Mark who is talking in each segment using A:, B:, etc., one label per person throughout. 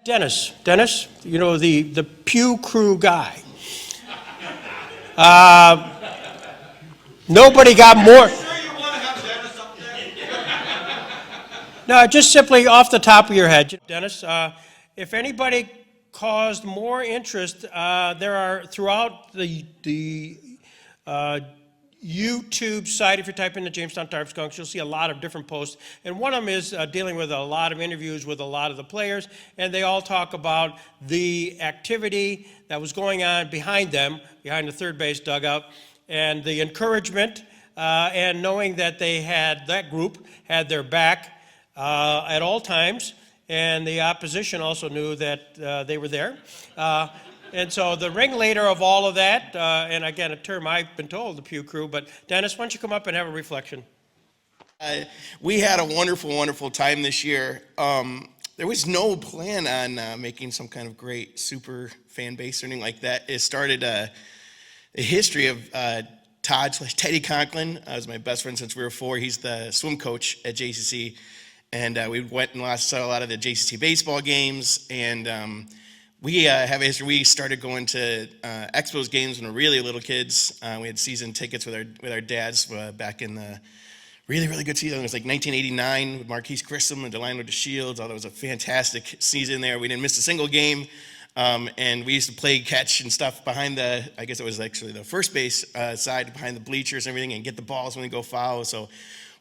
A: Dennis, the Pew Crew guy. Nobody got more. No, just simply off the top of your head, Dennis. If anybody caused more interest, there are throughout the YouTube site. If you type in the Jamestown Tarp Skunks, you'll see a lot of different posts. And one of them is dealing with a lot of interviews with a lot of the players. And they all talk about the activity that was going on behind them, behind the third base dugout, and the encouragement and knowing that that group had their back at all times. And the opposition also knew that they were there. And so the ringleader of all of that, and again, a term I've been told, the Pew Crew, but Dennis, why don't you come up and have a reflection?
B: We had a wonderful, wonderful time this year. There was no plan on making some kind of great super fan base or anything like that. It started a history of Teddy Conklin. Was my best friend since we were 4. He's the swim coach at JCC. And we went and saw a lot of the JCC baseball games, and we have a history. We started going to Expos games when we were really little kids. We had season tickets with our dads back in the really, really good season. It was like 1989 with Marquise Grissom and Delano DeShields. It was a fantastic season there. We didn't miss a single game, and we used to play catch and stuff behind I guess it was actually the first base side, behind the bleachers and everything, and get the balls when they go foul. So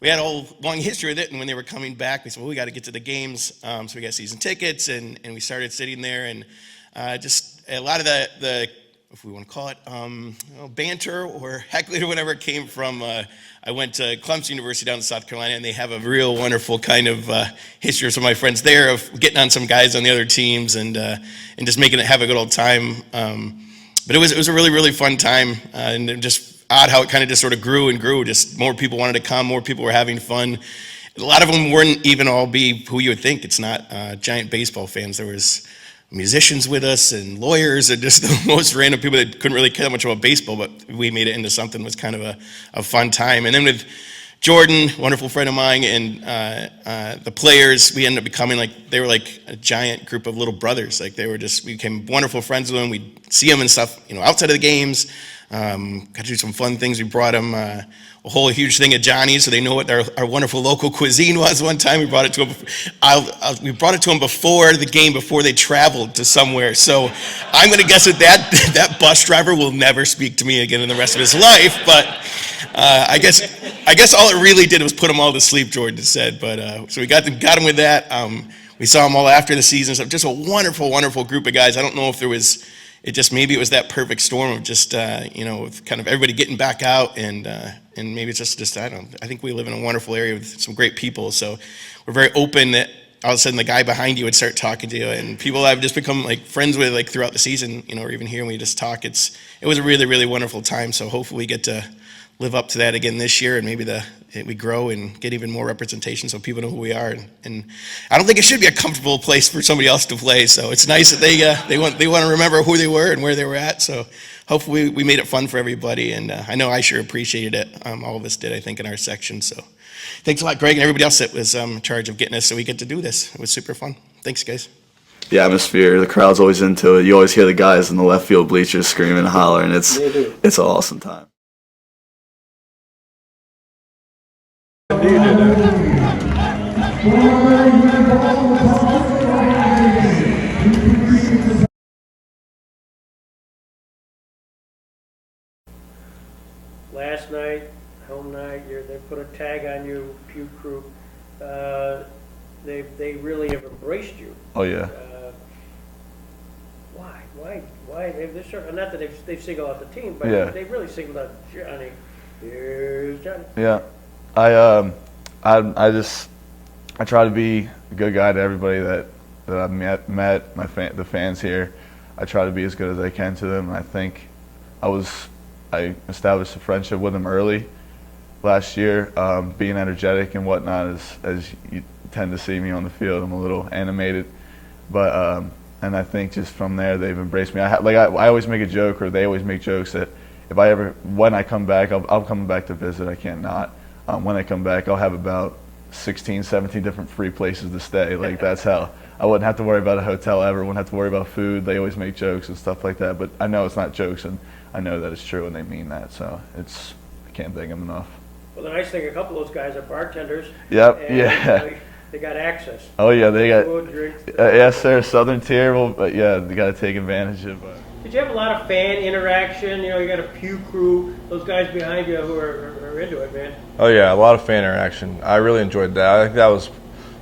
B: we had a whole long history with it, and when they were coming back, we said, well, we got to get to the games. So we got season tickets, and we started sitting there, and just a lot of the if we want to call it, banter or heckling or whatever it came from. I went to Clemson University down in South Carolina, and they have a real wonderful kind of history of some of my friends there of getting on some guys on the other teams and just making it have a good old time. But it was a really, really fun time, and just odd how it kind of just sort of grew and grew. Just more people wanted to come, more people were having fun. A lot of them wouldn't even all be who you would think. It's not giant baseball fans. There was musicians with us and lawyers and just the most random people that couldn't really care much about baseball, but we made it into something that was kind of a fun time. And then with Jordan, wonderful friend of mine, and the players, we ended up becoming they were like a giant group of little brothers. We became wonderful friends with them. We'd see them and stuff, outside of the games. Got to do some fun things. We brought them a whole huge thing of Johnny's, so they know what our wonderful local cuisine was. One time we brought it to them. We brought it to them before the game, before they traveled to somewhere. So I'm going to guess that bus driver will never speak to me again in the rest of his life. But I guess all it really did was put them all to sleep, Jordan said. But so we got them with that. We saw them all after the season. So just a wonderful, wonderful group of guys. I don't know if there was. Maybe it was that perfect storm of just with kind of everybody getting back out, and maybe it's just I think we live in a wonderful area with some great people, so we're very open that all of a sudden the guy behind you would start talking to you, and people I've just become friends with throughout the season, or even here when we just talk. It was a really, really wonderful time. So hopefully we get to live up to that again this year, and maybe we grow and get even more representation so people know who we are. And I don't think it should be a comfortable place for somebody else to play. So it's nice that they want to remember who they were and where they were at. So hopefully we made it fun for everybody. And I know I sure appreciated it. All of us did, I think, in our section. So thanks a lot, Greg, and everybody else that was in charge of getting us so we get to do this. It was super fun. Thanks, guys.
C: The atmosphere, the crowd's always into it. You always hear the guys in the left field bleachers screaming and hollering. It's an awesome time.
A: Last night, home night, they put a tag on you, Pew Crew. They really have embraced you.
C: Oh yeah.
A: Why? Not that they've singled out the team, but
C: yeah.
A: They really singled out Johnny. Here's Johnny.
C: Yeah. I try to be a good guy to everybody that I've met the fans here. I try to be as good as I can to them. And I think I established a friendship with them early last year, being energetic and whatnot, as you tend to see me on the field. I'm a little animated, but and I think just from there they've embraced me. I always make a joke, or they always make jokes, that when I come back, I'll come back to visit. I can't not. When I come back, I'll have about 16, 17 different free places to stay. That's how I wouldn't have to worry about a hotel ever. Wouldn't have to worry about food. They always make jokes and stuff like that. But I know it's not jokes, and I know that it's true, and they mean that. So I can't thank them enough.
A: Well, the nice thing, a couple of those guys are bartenders.
C: Yep.
A: And,
C: Yeah.
A: they got access.
C: Oh yeah, they got.
A: Food, drinks.
C: Yes, sir. Southern tier. Well, but yeah, they got to take advantage of.
A: Did you have a lot of fan interaction? You know, you got a pew crew, those guys behind you who are into it, man.
D: Oh yeah, a lot of fan interaction. I really enjoyed that. I think that was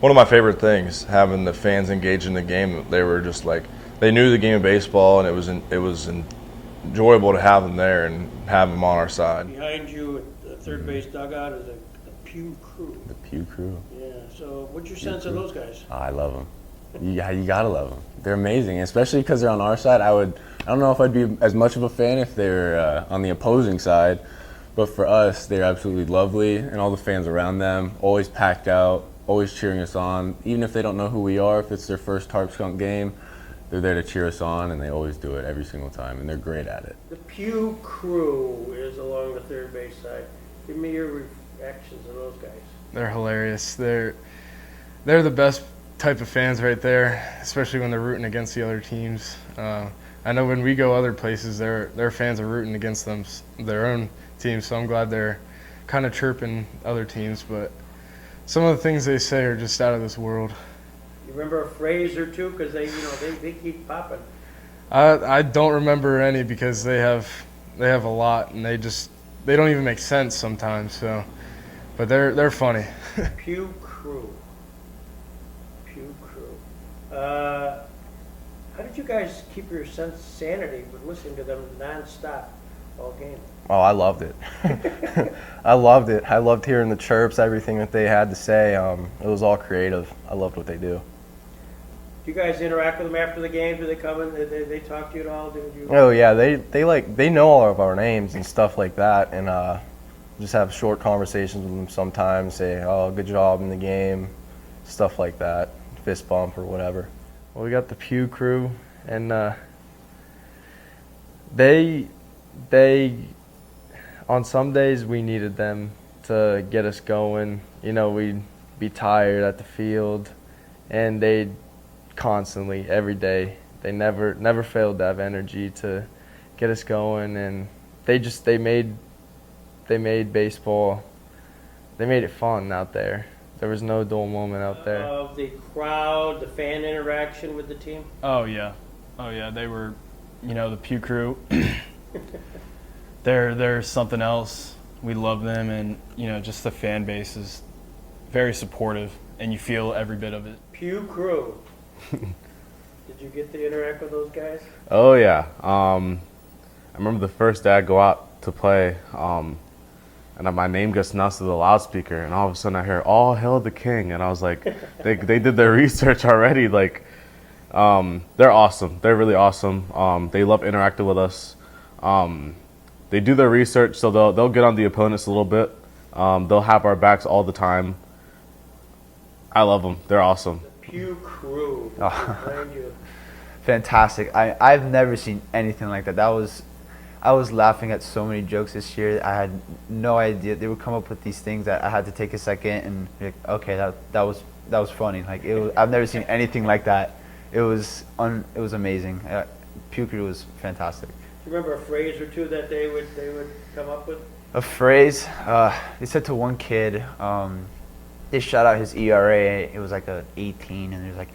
D: one of my favorite things, having the fans engaged in the game. They were just like, they knew the game of baseball, and it was enjoyable to have them there and have them on our side.
A: Behind you at the third base dugout is the pew crew.
E: The Pew Crew.
A: Yeah. So, what's your sense of those guys?
E: Oh, I love them. You gotta love them. They're amazing, especially because they're on our side. I don't know if I'd be as much of a fan if they were on the opposing side, but for us, they're absolutely lovely, and all the fans around them, always packed out, always cheering us on. Even if they don't know who we are, if it's their first Tarp Skunk game, they're there to cheer us on, and they always do it every single time, and they're great at it.
A: The pew crew is along the third base side. Give me your reactions of those guys.
F: They're hilarious. They're the best type of fans right there, especially when they're rooting against the other teams. I know when we go other places, their fans are rooting against their own teams, so I'm glad they're kind of chirping other teams, but some of the things they say are just out of this world.
A: You remember a phrase or two? Because they keep popping.
F: I don't remember any because they have a lot, and they don't even make sense sometimes. So, but they're funny.
A: Pew crew. Pew crew. How did you guys keep your sanity with listening to them nonstop all game?
G: Oh, I loved it. I loved it. I loved hearing the chirps, everything that they had to say. It was all creative. I loved what they do.
A: Do you guys interact with them after the game? Do they come in? They talk to you at all? Did you?
G: Oh yeah, they know all of our names and stuff like that, and just have short conversations with them sometimes. Say, "Oh, good job in the game," stuff like that, fist bump or whatever.
H: Well, we got the Pew Crew, and they on some days we needed them to get us going. You know, we'd be tired at the field, and they'd constantly, every day, they never failed to have energy to get us going, and they made baseball, they made it fun out there. There was no dull moment out there.
A: Of the crowd, the fan interaction with the team?
F: Oh yeah, they were, the Pew Crew. They're something else. We love them, and just the fan base is very supportive, and you feel every bit of it.
A: Pew Crew. Did you get to interact with those guys?
I: Oh yeah. I remember the first day I go out to play, and my name gets announced to the loudspeaker, and all of a sudden I hear "All hail the king," and I was like, they did their research already. Like, they're awesome. They're really awesome. They love interacting with us. They do their research, so they'll get on the opponents a little bit. They'll have our backs all the time. I love them. They're awesome.
A: The Pew Crew. Behind you.
J: Fantastic. I've never seen anything like that. I was laughing at so many jokes this year. I had no idea they would come up with these things that I had to take a second and be like, okay, that was funny. Like I've never seen anything like that. It was amazing. Pew Crew was fantastic.
A: Do you remember a phrase or two that they would come up with?
J: A phrase, they said to one kid, they shout out his ERA. It was like a 18, and he was like,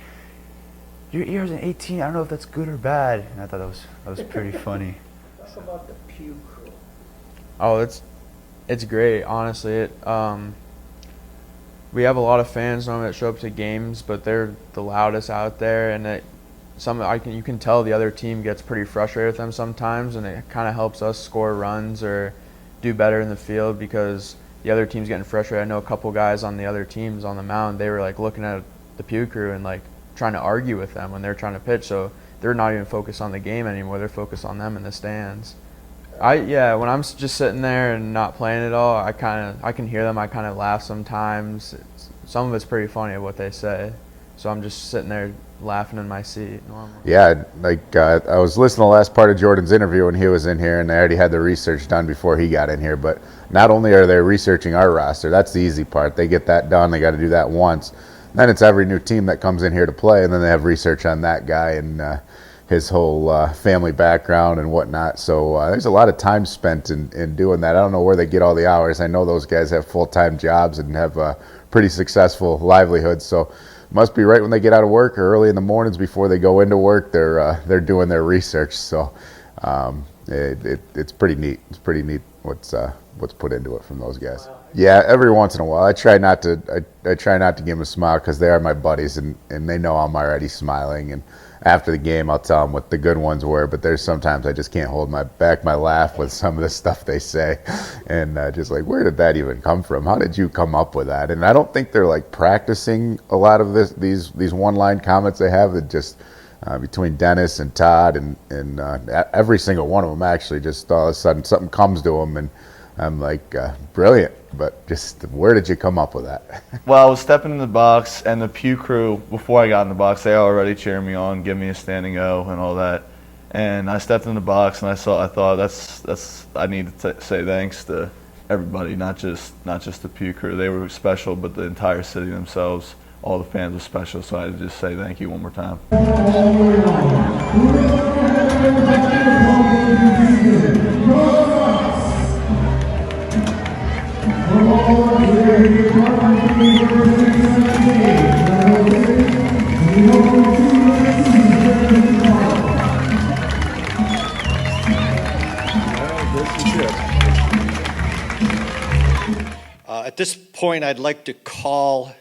J: "Your ERA's an 18. I don't know if that's good or bad." And I thought that was pretty funny.
A: Talk about the Pew Crew.
H: Oh, it's great. Honestly, we have a lot of fans normally that show up to games, but they're the loudest out there, and you can tell the other team gets pretty frustrated with them sometimes, and it kind of helps us score runs or do better in the field because the other team's getting frustrated. I know a couple guys on the other teams on the mound, they were like looking at the Pew Crew and like trying to argue with them when they're trying to pitch, so they're not even focused on the game anymore. They're focused on them in the stands. When I'm just sitting there and not playing at all, I can hear them. I kind of laugh sometimes. Some of it's pretty funny what they say, so I'm just sitting there laughing in my seat normally.
I: Yeah, I was listening to the last part of Jordan's interview when he was in here, and they already had the research done before he got in here. But not only are they researching our roster, that's the easy part. They get that done. They got to do that once.
K: then it's every new team that comes in here to play, and then they have research on that guy and his whole family background and whatnot. So there's a lot of time spent in doing that. I don't know where they get all the hours. I know those guys have full-time jobs and have pretty successful livelihoods. So it must be right when they get out of work or early in the mornings before they go into work, they're doing their research. So it's pretty neat. It's pretty neat what's put into it from those guys. Yeah, every once in a while. I try not to give them a smile because they are my buddies and they know I'm already smiling. And after the game, I'll tell them what the good ones were. But there's sometimes I just can't hold my laugh with some of the stuff they say, and just like, where did that even come from? How did you come up with that? And I don't think they're like practicing a lot of these one-line comments they have. That just between Dennis and Todd and every single one of them actually, just all of a sudden something comes to them and I'm like, brilliant, but just where did you come up with that?
L: Well, I was stepping in the box, and the Pew crew, before I got in the box, they already cheering me on, give me a standing O and all that. And I stepped in the box, and I thought that's I need to say thanks to everybody, not just the Pew crew. They were special, but the entire city themselves, all the fans were special. So I had to just say thank you one more time.
M: At this point, I'd like to call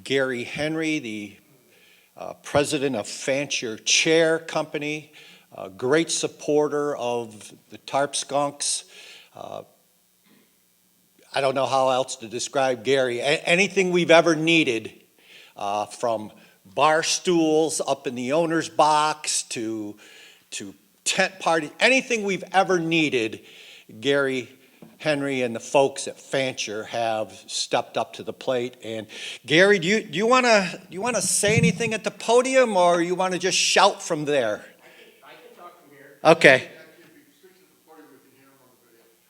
M: Gary Henry, the president of Fancher Chair Company, a great supporter of the Tarp Skunks. I don't know how else to describe Gary. Anything we've ever needed, from bar stools up in the owner's box to tent parties, anything we've ever needed, Gary Henry and the folks at Fancher have stepped up to the plate. And Gary, do you want to say anything at the podium, or you want to just shout from there? I can talk from here. Okay.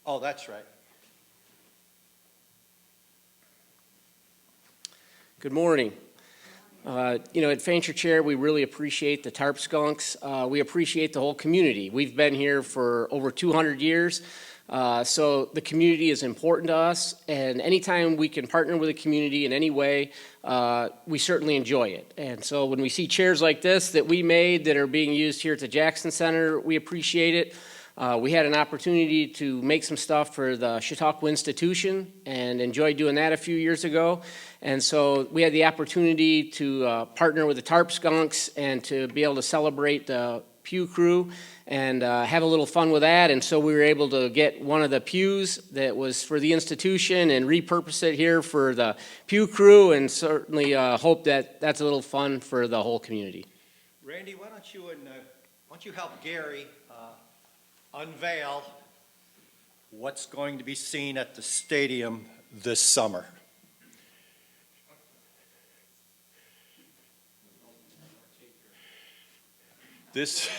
M: Oh, that's right.
N: Good morning. At Fancher Chair, we really appreciate the Tarp Skunks. We appreciate the whole community. We've been here for over 200 years. So the community is important to us, and anytime we can partner with the community in any way, we certainly enjoy it. And so when we see chairs like this that we made that are being used here at the Jackson Center, we appreciate it. We had an opportunity to make some stuff for the Chautauqua Institution and enjoyed doing that a few years ago. And so we had the opportunity to partner with the Tarp Skunks and to be able to celebrate the Pew crew and have a little fun with that. And so we were able to get one of the pews that was for the institution and repurpose it here for the Pew crew, and certainly hope that that's a little fun for the whole community.
M: Randy, why don't you help Gary unveil what's going to be seen at the stadium this summer? This